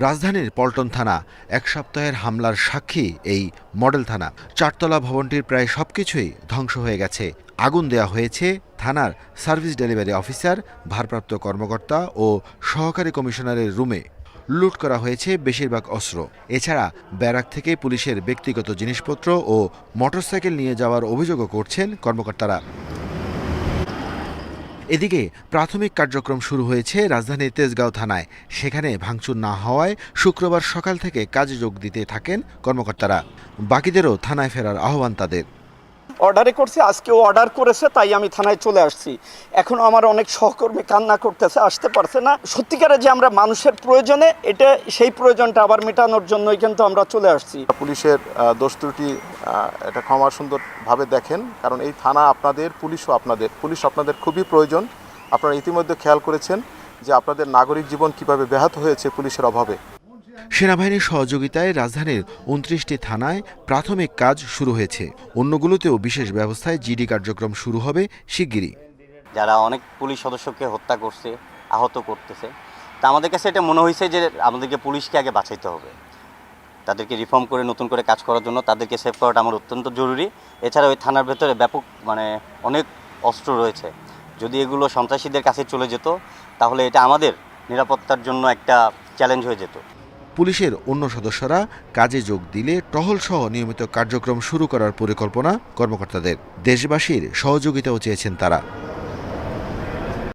রাজধানীর পল্টন থানা এক সপ্তাহের হামলার সাক্ষী এই মডেল থানা। চারতলা ভবনটির প্রায় সবকিছুই ধ্বংস হয়ে গেছে। আগুন দেয়া হয়েছে থানার সার্ভিস ডেলিভারি অফিসার, ভারপ্রাপ্ত কর্মকর্তা ও সহকারী কমিশনারের রুমে। লুট করা হয়েছে বেশিরভাগ অস্ত্র। এছাড়া ব্যারাক থেকে পুলিশের ব্যক্তিগত জিনিসপত্র ও মোটরসাইকেল নিয়ে যাওয়ার অভিযোগও করছেন কর্মকর্তারা। এদিকে প্রাথমিক কার্যক্রম শুরু হয়েছে রাজধানীর তেজগাঁও থানায়। সেখানে ভাঙচুর না হওয়ায় শুক্রবার সকাল থেকে কাজে যোগ দিতে থাকেন কর্মকর্তারা। বাকিদেরও থানায় ফেরার আহ্বান তাদের। অর্ডারে করছি, আজকেও অর্ডার করেছে, তাই আমি থানায় চলে আসছি। এখনো আমার অনেক সহকর্মী কান্না করতেছে, আসতে পারছে না। সত্যিকারে যে আমরা মানুষের প্রয়োজনে এটা সেই প্রয়োজনটা আবার মেটানোর জন্যই কিন্তু আমরা চলে আসছি। পুলিশের দোষ ত্রুটি এটা ক্ষমা সুন্দরভাবে দেখেন, কারণ এই থানা আপনাদের, পুলিশও আপনাদের। পুলিশ আপনাদের খুবই প্রয়োজন। আপনারা ইতিমধ্যে খেয়াল করেছেন যে আপনাদের নাগরিক জীবন কিভাবে ব্যাহত হয়েছে পুলিশের অভাবে। সেনাবাহিনীর সহযোগিতায় রাজধানীর ২৯টি থানায় প্রাথমিক কাজ শুরু হয়েছে। অন্যগুলোতেও বিশেষ ব্যবস্থায় জিডি কার্যক্রম শুরু হবে শিগগিরই। যারা অনেক পুলিশ সদস্যকে হত্যা করছে, আহত করতেছে, তা আমাদের কাছে এটা মনে হয়েছে যে আমাদেরকে পুলিশকে আগে বাঁচাইতে হবে। তাদেরকে রিফর্ম করে নতুন করে কাজ করার জন্য তাদেরকে সেভ করাটা আমার অত্যন্ত জরুরি। এছাড়া ওই থানার ভেতরে ব্যাপক অনেক অস্ত্র রয়েছে। যদি এগুলো সন্ত্রাসীদের কাছে চলে যেত তাহলে এটা আমাদের নিরাপত্তার জন্য একটা চ্যালেঞ্জ হয়ে যেত। পুলিশের অন্য সদস্যরা কাজে যোগ দিলে টহলসহ নিয়মিত কার্যক্রম শুরু করার পরিকল্পনা কর্মকর্তাদের। দেশবাসীর সহযোগিতাও চেয়েছেন তারা।